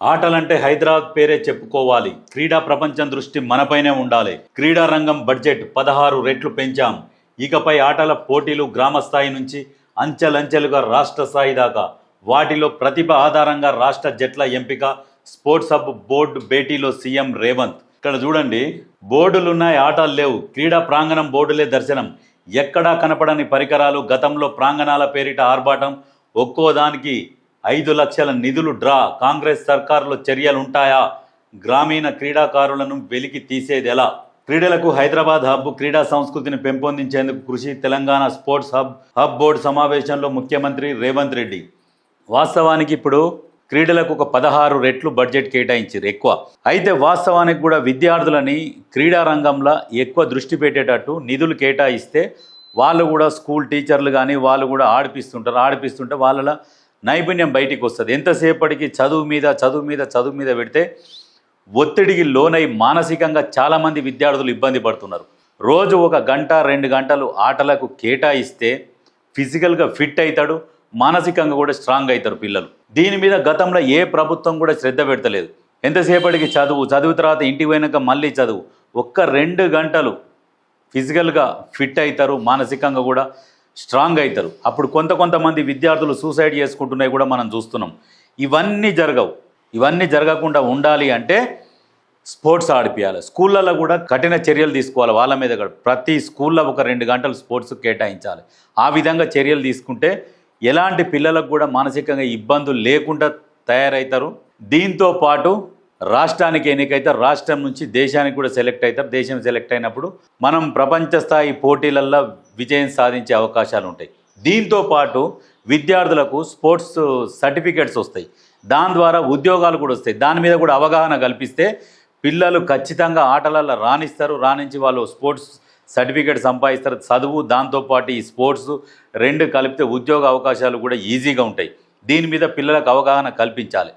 ఆటలంటే హైదరాబాద్ పేరే చెప్పుకోవాలి. క్రీడా ప్రపంచం దృష్టి మనపైనే ఉండాలి. క్రీడా రంగం బడ్జెట్ 16 రెట్లు పెంచాం. ఇకపై ఆటల పోటీలు గ్రామ స్థాయి నుంచి అంచెలంచెలుగా రాష్ట్ర స్థాయి దాకా. వాటిలో ప్రతిభ ఆధారంగా రాష్ట్ర జట్ల ఎంపిక. స్పోర్ట్స్ హబ్ బోర్డు భేటీలో సీఎం రేవంత్. ఇక్కడ చూడండి, బోర్డులున్నాయి, ఆటలు లేవు. క్రీడా ప్రాంగణం బోర్డులే దర్శనం. ఎక్కడా కనపడని పరికరాలు. గతంలో ప్రాంగణాల పేరిట ఆర్భాటం. ఒక్కో దానికి 5 లక్షల నిధులు డ్రా. కాంగ్రెస్ సర్కారులో చర్యలుంటాయా? గ్రామీణ క్రీడాకారులను వెలికి తీసేది ఎలా? క్రీడలకు హైదరాబాద్ హబ్. క్రీడా సంస్కృతిని పెంపొందించేందుకు కృషి. తెలంగాణ స్పోర్ట్స్ హబ్ బోర్డు సమావేశంలో ముఖ్యమంత్రి రేవంత్ రెడ్డి. వాస్తవానికి ఇప్పుడు క్రీడలకు ఒక 16 రెట్లు బడ్జెట్ కేటాయించారు, ఎక్కువ. అయితే వాస్తవానికి కూడా విద్యార్థులని క్రీడా రంగంలో ఎక్కువ దృష్టి పెట్టేటట్టు నిధులు కేటాయిస్తే వాళ్ళు కూడా స్కూల్ టీచర్లు కానీ వాళ్ళు కూడా ఆడిపిస్తుంటే వాళ్ళ నైపుణ్యం బయటికి వస్తుంది. ఎంతసేపటికి చదువు మీద పెడితే ఒత్తిడికి లోనై మానసికంగా చాలామంది విద్యార్థులు ఇబ్బంది పడుతున్నారు. రోజు 1 గంట 2 గంటలు ఆటలకు కేటాయిస్తే ఫిజికల్గా ఫిట్ అవుతాడు, మానసికంగా కూడా స్ట్రాంగ్ అవుతారు పిల్లలు. దీని మీద గతంలో ఏ ప్రభుత్వం కూడా శ్రద్ధ పెడతలేదు. ఎంతసేపటికి చదువు తర్వాత ఇంటికి పోయినాక మళ్ళీ చదువు. 1-2 గంటలు ఫిజికల్గా ఫిట్ అవుతారు, మానసికంగా కూడా స్ట్రాంగ్ అవుతారు. అప్పుడు కొంతమంది విద్యార్థులు సూసైడ్ చేసుకుంటున్నాయి కూడా మనం చూస్తున్నాం. ఇవన్నీ జరగకుండా ఉండాలి అంటే స్పోర్ట్స్ ఆడిపియాలి. స్కూళ్ళల్లో కూడా కఠిన చర్యలు తీసుకోవాలి. వాళ్ళ మీద కూడా ప్రతి స్కూల్లో 1-2 గంటలు స్పోర్ట్స్ కేటాయించాలి. ఆ విధంగా చర్యలు తీసుకుంటే ఎలాంటి పిల్లలకు కూడా మానసికంగా ఇబ్బందులు లేకుండా తయారవుతారు. దీంతో పాటు రాష్ట్రానికి ఎన్నికైతే రాష్ట్రం నుంచి దేశానికి కూడా సెలెక్ట్ అవుతారు. దేశం సెలెక్ట్ అయినప్పుడు మనం ప్రపంచ స్థాయి పోటీలల్లో విజయం సాధించే అవకాశాలు ఉంటాయి. దీంతో పాటు విద్యార్థులకు స్పోర్ట్స్ సర్టిఫికేట్స్ వస్తాయి. దాని ద్వారా ఉద్యోగాలు కూడా వస్తాయి. దాని మీద కూడా అవగాహన కల్పిస్తే పిల్లలు ఖచ్చితంగా ఆటలలో రాణించి వాళ్ళు స్పోర్ట్స్ సర్టిఫికేట్ సంపాదిస్తారు. చదువు దాంతోపాటు ఈ స్పోర్ట్స్ 2 కలిపితే ఉద్యోగ అవకాశాలు కూడా ఈజీగా ఉంటాయి. దీని మీద పిల్లలకు అవగాహన కల్పించాలి.